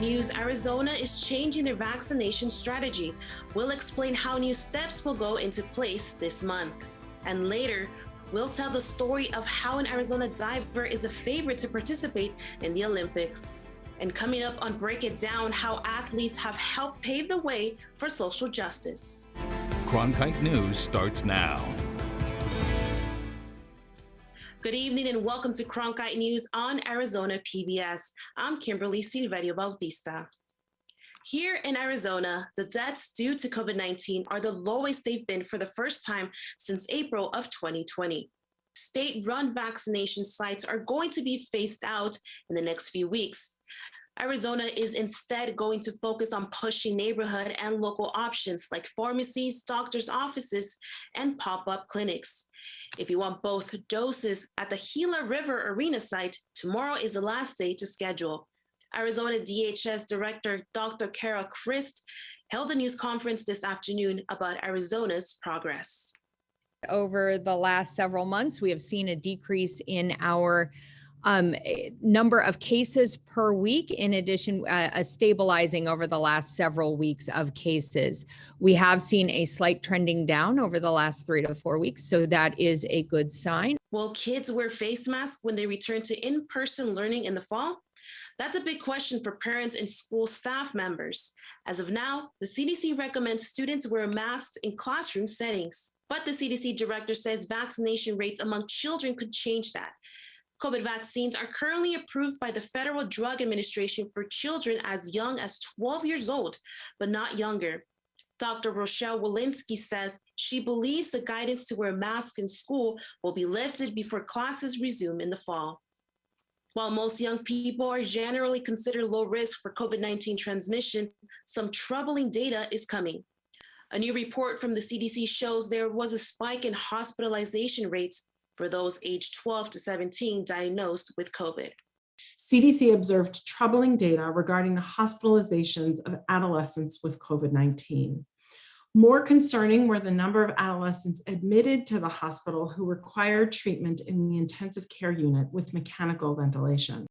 news, Arizona is changing their vaccination strategy. We'll explain how new steps will go into place this month. And later, we'll tell the story of how an Arizona diver is a favorite to participate in the Olympics. And coming up on Break It Down, how athletes have helped pave the way for social justice. Cronkite News starts now. Good evening and welcome to Cronkite News on Arizona PBS. I'm Kimberly Silverio Bautista. Here in Arizona, the deaths due to COVID-19 are the lowest they've been for the first time since April of 2020. State-run vaccination sites are going to be phased out in the next few weeks. Arizona is instead going to focus on pushing neighborhood and local options like pharmacies, doctors' offices, and pop-up clinics. If you want both doses at the Gila River Arena site, tomorrow is the last day to schedule. Arizona DHS Director Dr. Kara Christ held a news conference this afternoon about Arizona's progress. Over the last several months, we have seen a decrease in our number of cases per week, in addition, a stabilizing over the last several weeks of cases. We have seen a slight trending down over the last 3 to 4 weeks, so that is a good sign. Will kids wear face masks when they return to in-person learning in the fall? That's a big question for parents and school staff members. As of now, the CDC recommends students wear masks in classroom settings, but the CDC director says vaccination rates among children could change that. COVID vaccines are currently approved by the Federal Drug Administration for children as young as 12 years old, but not younger. Dr. WALENSKY says she believes the guidance to wear masks in school will be lifted before classes resume in the fall. While most young people are generally considered low risk for COVID-19 transmission, some troubling data is coming. A new report from the CDC shows there was a spike in hospitalization rates for those aged 12 to 17 diagnosed with COVID. CDC observed troubling data regarding the hospitalizations of adolescents with COVID-19. More concerning were the number of adolescents admitted to the hospital who required treatment in the intensive care unit with mechanical ventilation.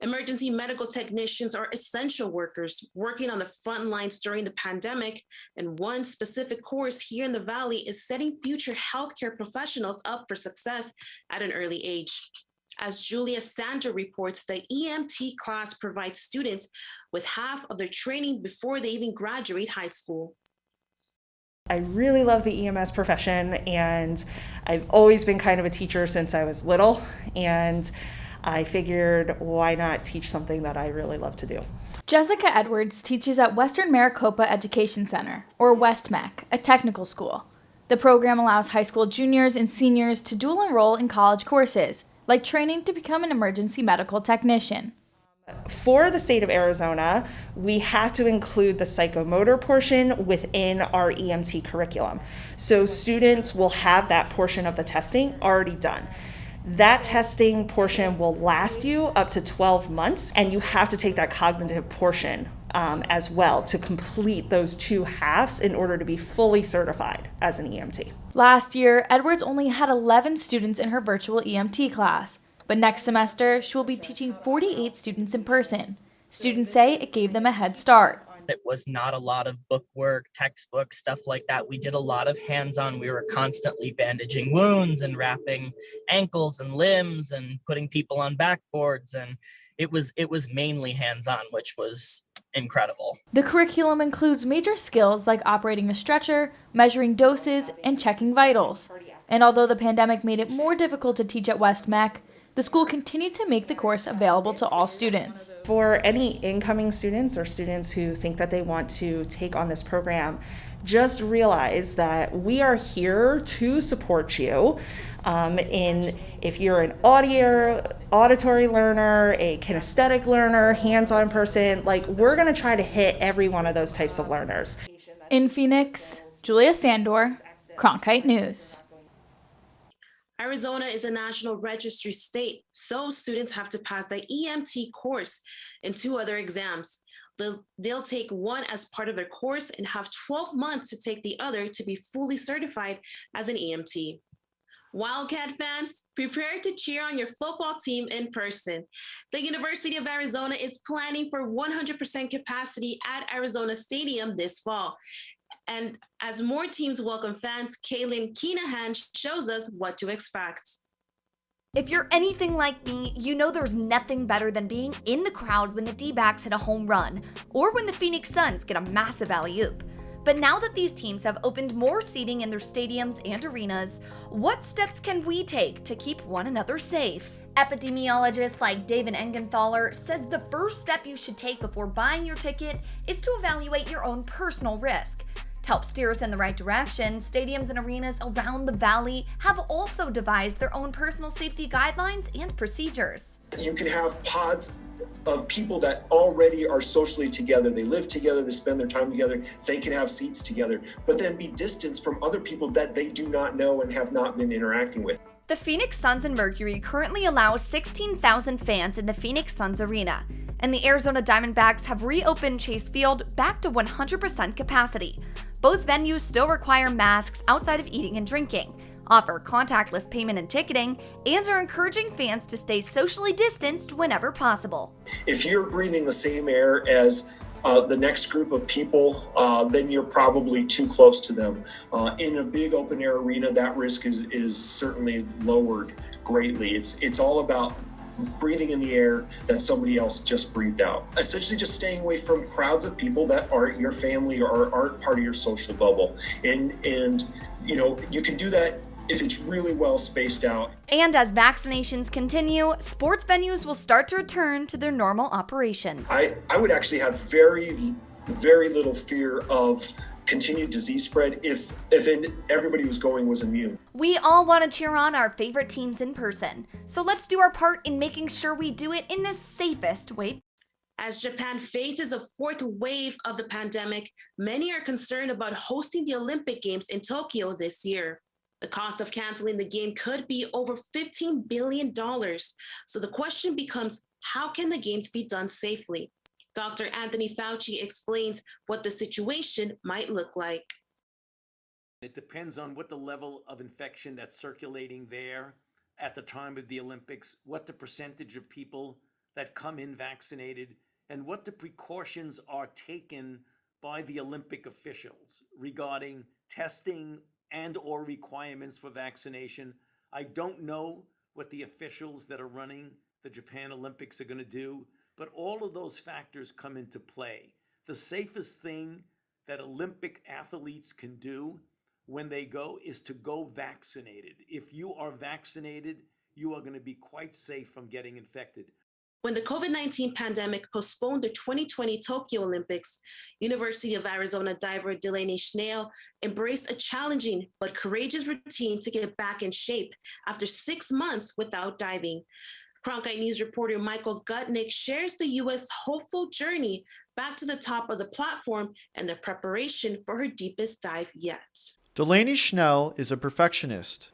Emergency medical technicians are essential workers working on the front lines during the pandemic, and one specific course here in the Valley is setting future healthcare professionals up for success at an early age. As Julia Sander reports, the EMT class provides students with half of their training before they even graduate high school. I really love the EMS profession, and I've always been kind of a teacher since I was little, and I figured, why not teach something that I really love to do? Jessica Edwards teaches at Western Maricopa Education Center, or West-MEC, a technical school. The program allows high school juniors and seniors to dual enroll in college courses, like training to become an emergency medical technician. For the state of Arizona, we have to include the psychomotor portion within our EMT curriculum. So students will have that portion of the testing already done. That testing portion will last you up to 12 months, and you have to take that cognitive portion as well to complete those two halves in order to be fully certified as an EMT. Last year, Edwards only had 11 students in her virtual EMT class, but next semester, she will be teaching 48 students in person. Students say it gave them a head start. It was not a lot of book work, textbook, stuff like that. We did a lot of hands-on. We were constantly bandaging wounds and wrapping ankles and limbs and putting people on backboards. And it was mainly hands-on, which was incredible. The curriculum includes major skills like operating a stretcher, measuring doses, and checking vitals. And although the pandemic made it more difficult to teach at West-MEC, the school continued to make the course available to all students. For any incoming students or students who think that they want to take on this program, just realize that we are here to support you. If you're an auditory learner, a kinesthetic learner, hands-on person, we're gonna try to hit every one of those types of learners. In Phoenix, Julia Sandor, Cronkite News. Arizona is a national registry state, so students have to pass the EMT course and 2 other exams. They'll take one as part of their course and have 12 months to take the other to be fully certified as an EMT. Wildcat fans, prepare to cheer on your football team in person. The University of Arizona is planning for 100% capacity at Arizona Stadium this fall. And as more teams welcome fans, Kaylin Keenahan shows us what to expect. If you're anything like me, you know there's nothing better than being in the crowd when the D-backs hit a home run, or when the Phoenix Suns get a massive alley-oop. But now that these teams have opened more seating in their stadiums and arenas, what steps can we take to keep one another safe? Epidemiologist like David Engenthaler says the first step you should take before buying your ticket is to evaluate your own personal risk. To help steer us in the right direction, stadiums and arenas around the valley have also devised their own personal safety guidelines and procedures. You can have pods of people that already are socially together. They live together, they spend their time together, they can have seats together, but then be distanced from other people that they do not know and have not been interacting with. The Phoenix Suns and Mercury currently allow 16,000 fans in the Phoenix Suns arena, and the Arizona Diamondbacks have reopened Chase Field back to 100% capacity. Both venues still require masks outside of eating and drinking, offer contactless payment and ticketing, and are encouraging fans to stay socially distanced whenever possible. If you're breathing the same air as the next group of people, then you're probably too close to them. In a big open air arena, that risk is certainly lowered greatly. It's all about breathing in the air that somebody else just breathed out. Essentially just staying away from crowds of people that aren't your family or aren't part of your social bubble. And you know, you can do that if it's really well spaced out. And as vaccinations continue, sports venues will start to return to their normal operation. I would actually have very, very little fear of continued disease spread if everybody who's going was immune. We all want to cheer on our favorite teams in person, so let's do our part in making sure we do it in the safest way. As Japan faces a fourth wave of the pandemic, many are concerned about hosting the Olympic Games in Tokyo this year. The cost of canceling the game could be over $15 billion. So the question becomes, how can the games be done safely? Dr. Anthony Fauci explains what the situation might look like. It depends on what the level of infection that's circulating there at the time of the Olympics, what the percentage of people that come in vaccinated, and what the precautions are taken by the Olympic officials regarding testing and or requirements for vaccination. I don't know what the officials that are running the Japan Olympics are going to do, but all of those factors come into play. The safest thing that Olympic athletes can do when they go is to go vaccinated. If you are vaccinated, you are going to be quite safe from getting infected. When the COVID-19 pandemic postponed the 2020 Tokyo Olympics, University of Arizona diver Delaney Schnell embraced a challenging but courageous routine to get back in shape after 6 months without diving. Cronkite News reporter Michael Gutnick shares the U.S. hopeful journey back to the top of the platform and the preparation for her deepest dive yet. Delaney Schnell is a perfectionist.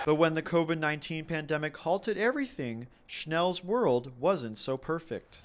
But when the COVID-19 pandemic halted everything, Schnell's world wasn't so perfect.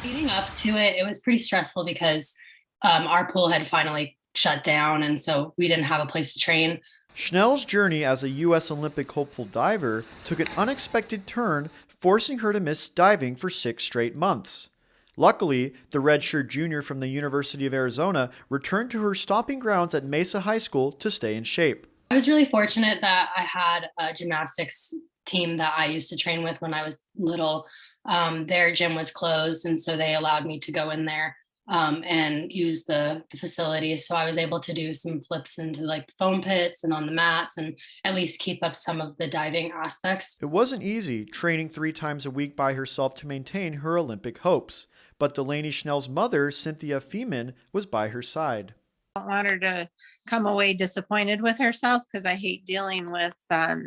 Leading up to it, it was pretty stressful because our pool had finally shut down, and so we didn't have a place to train. Schnell's journey as a U.S. Olympic hopeful diver took an unexpected turn, forcing her to miss diving for 6 straight months. Luckily, the redshirt junior from the University of Arizona returned to her stomping grounds at Mesa High School to stay in shape. I was really fortunate that I had a gymnastics team that I used to train with when I was little. Their gym was closed, and so they allowed me to go in there and use the facilities. So I was able to do some flips into like the foam pits and on the mats and at least keep up some of the diving aspects. It wasn't easy training 3 times a week by herself to maintain her Olympic hopes, but Delaney Schnell's mother, Cynthia Feeman, was by her side. I don't want her to come away disappointed with herself because I hate dealing with, I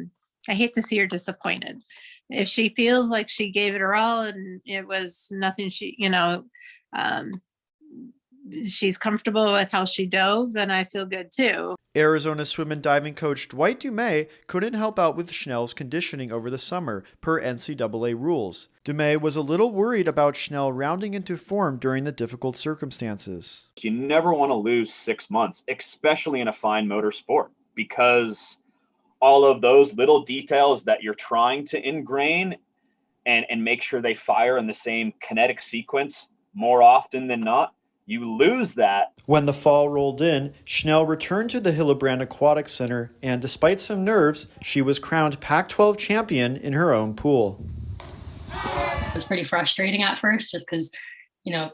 hate to see her disappointed. If she feels like she gave it her all and it was nothing she's comfortable with how she dove, then I feel good too. Arizona swim and diving coach Dwight DUMAIS couldn't help out with Schnell's conditioning over the summer, per NCAA rules. DUMAIS was a little worried about Schnell rounding into form during the difficult circumstances. You never want to lose 6 months, especially in a fine motor sport, because all of those little details that you're trying to ingrain and make sure they fire in the same kinetic sequence more often than not, you lose that. When the fall rolled in, Schnell returned to the Hillebrand Aquatic Center, and despite some nerves, she was crowned Pac-12 champion in her own pool. It was pretty frustrating at first, just because,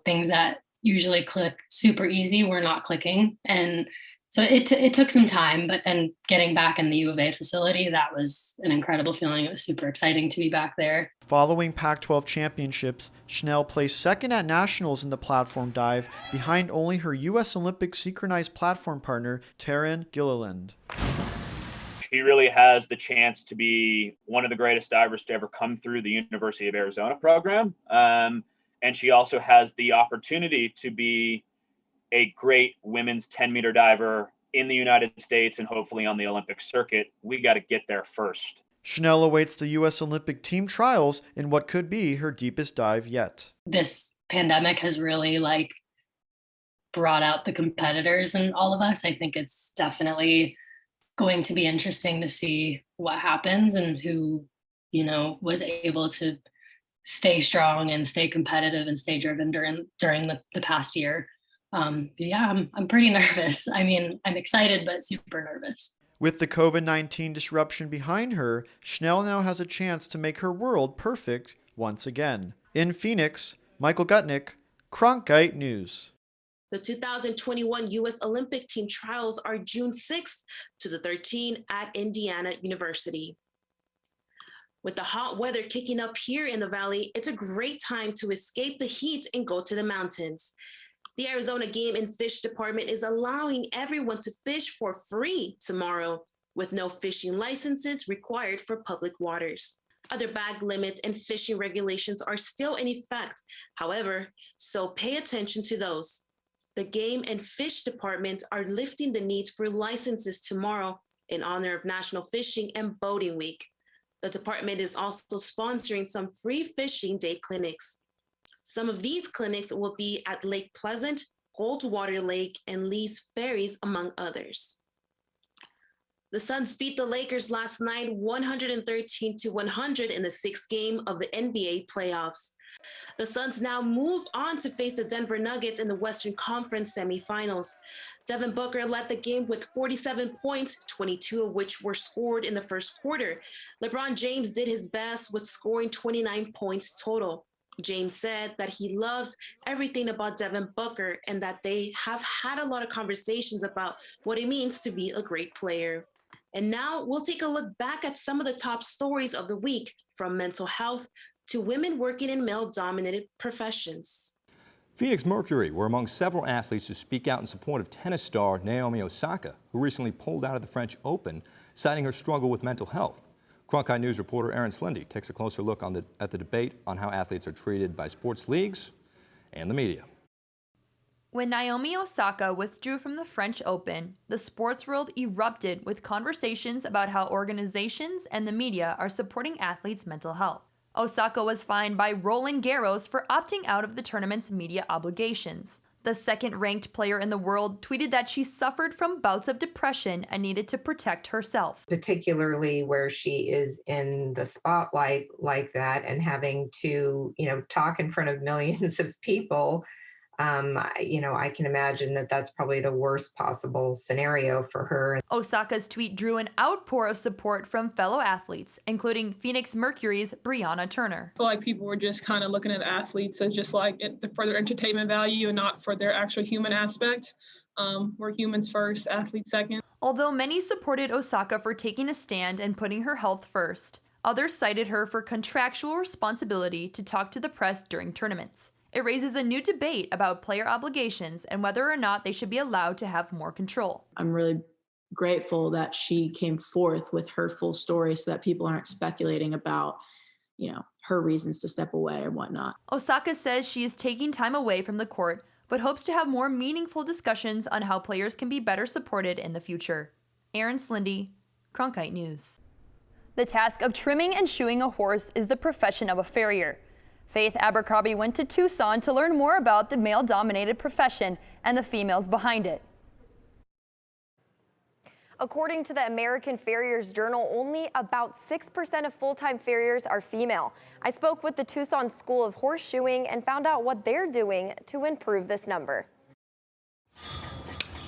things that usually click super easy were not clicking. And so it took some time, but then getting back in the U of A facility, that was an incredible feeling. It was super exciting to be back there. Following Pac-12 championships, Schnell placed second at nationals in the platform dive, behind only her U.S. Olympic synchronized platform partner, Taryn Gilliland. She really has the chance to be one of the greatest divers to ever come through the University of Arizona program. And she also has the opportunity to be a great women's 10-meter diver in the United States and hopefully on the Olympic circuit. We got to get there first. Schnell awaits the U.S. Olympic team trials in what could be her deepest dive yet. This pandemic has really brought out the competitors in all of us. I think it's definitely going to be interesting to see what happens and who, was able to stay strong and stay competitive and stay driven during the past year. I'm pretty nervous. I mean, I'm excited, but super nervous. With the COVID-19 disruption behind her, Schnell now has a chance to make her world perfect once again. In Phoenix, Michael Gutnick, Cronkite News. The 2021 U.S. Olympic team trials are June 6th to the 13th at Indiana University. With the hot weather kicking up here in the valley, it's a great time to escape the heat and go to the mountains. The Arizona Game and Fish Department is allowing everyone to fish for free tomorrow, with no fishing licenses required for public waters. Other bag limits and fishing regulations are still in effect, however, so pay attention to those. The Game and Fish Department are lifting the need for licenses tomorrow in honor of National Fishing and Boating Week. The department is also sponsoring some free fishing day clinics. Some of these clinics will be at Lake Pleasant, Goldwater Lake, and Lee's Ferries, among others. The Suns beat the Lakers last night 113-100 in the sixth game of the NBA playoffs. The Suns now move on to face the Denver Nuggets in the Western Conference semifinals. Devin Booker led the game with 47 points, 22 of which were scored in the first quarter. LeBron James did his best with scoring 29 points total. James said that he loves everything about Devin Booker and that they have had a lot of conversations about what it means to be a great player. And now we'll take a look back at some of the top stories of the week, from mental health to women working in male-dominated professions. Phoenix Mercury were among several athletes to speak out in support of tennis star Naomi Osaka, who recently pulled out of the French Open, citing her struggle with mental health. Cronkite News reporter Aaron Slendy takes a closer look at the debate on how athletes are treated by sports leagues and the media. When Naomi Osaka withdrew from the French Open, the sports world erupted with conversations about how organizations and the media are supporting athletes' mental health. Osaka was fined by Roland Garros for opting out of the tournament's media obligations. The second-ranked player in the world tweeted that she suffered from bouts of depression and needed to protect herself. Particularly where she is in the spotlight like that and having to, talk in front of millions of people. I can imagine that that's probably the worst possible scenario for her. Osaka's tweet drew an outpour of support from fellow athletes, including Phoenix Mercury's BRIANNA Turner. I feel like people were just kind of looking at athletes as just for their entertainment value and not for their actual human aspect. We're humans first, athletes second. Although many supported Osaka for taking a stand and putting her health first, others cited her for contractual responsibility to talk to the press during tournaments. It raises a new debate about player obligations and whether or not they should be allowed to have more control. I'm really grateful that she came forth with her full story so that people aren't speculating about, her reasons to step away or whatnot. Osaka says she is taking time away from the court, but hopes to have more meaningful discussions on how players can be better supported in the future. Erin Slindy, Cronkite News. The task of trimming and shoeing a horse is the profession of a farrier. Faith Abercrombie went to Tucson to learn more about the male-dominated profession and the females behind it. According to the American Farriers Journal, only about 6% of full-time farriers are female. I spoke with the Tucson School of Horseshoeing and found out what they're doing to improve this number.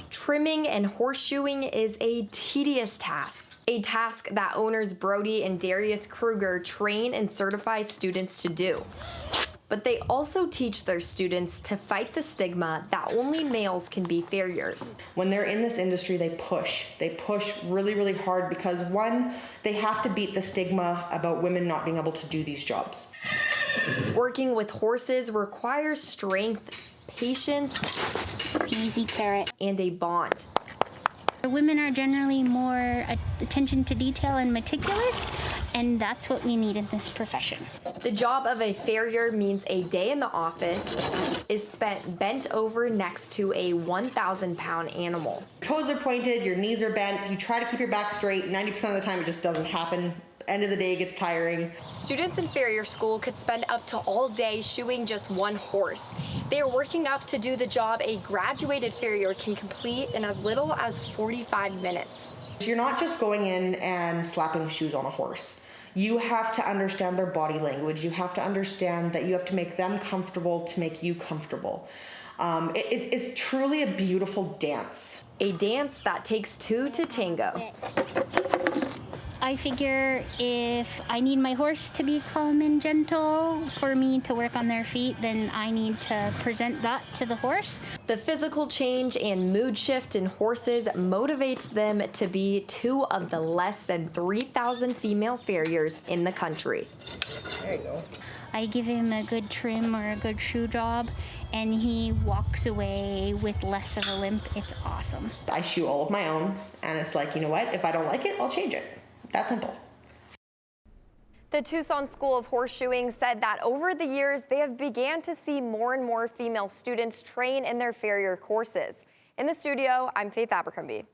Trimming and horseshoeing is a tedious task. A task that owners Brody and KRUGER train and certify students to do. But they also teach their students to fight the stigma that only males can be farriers. When they're in this industry, they push. They push really, really hard because, one, they have to beat the stigma about women not being able to do these jobs. Working with horses requires strength, patience, easy carrot, and a bond. Women are generally more attention to detail and meticulous, and that's what we need in this profession. The job of a farrier means a day in the office is spent bent over next to a 1,000-pound animal. Toes are pointed, your knees are bent, you try to keep your back straight. 90% of the time it just doesn't happen. End of the day, it gets tiring. Students in farrier school could spend up to all day shoeing just one horse. They are working up to do the job a graduated farrier can complete in as little as 45 minutes. You're not just going in and slapping shoes on a horse. You have to understand their body language. You have to understand that you have to make them comfortable to make you comfortable. It's truly a beautiful dance. A dance that takes two to tango. I figure if I need my horse to be calm and gentle for me to work on their feet, then I need to present that to the horse. The physical change and mood shift in horses motivates them to be two of the less than 3,000 female farriers in the country. There you go. I give him a good trim or a good shoe job, and he walks away with less of a limp. It's awesome. I shoe all of my own, and it's like, you know what? If I don't like it, I'll change it. That simple. The Tucson School of Horseshoeing said that over the years, they have began to see more and more female students train in their farrier courses. In the studio, I'm Faith Abercrombie.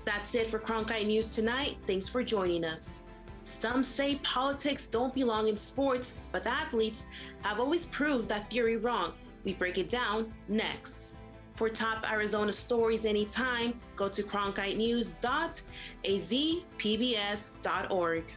That's it for Cronkite News tonight. Thanks for joining us. Some say politics don't belong in sports, but the athletes have always proved that theory wrong. We break it down next. For top Arizona stories anytime, go to cronkitenews.azpbs.org.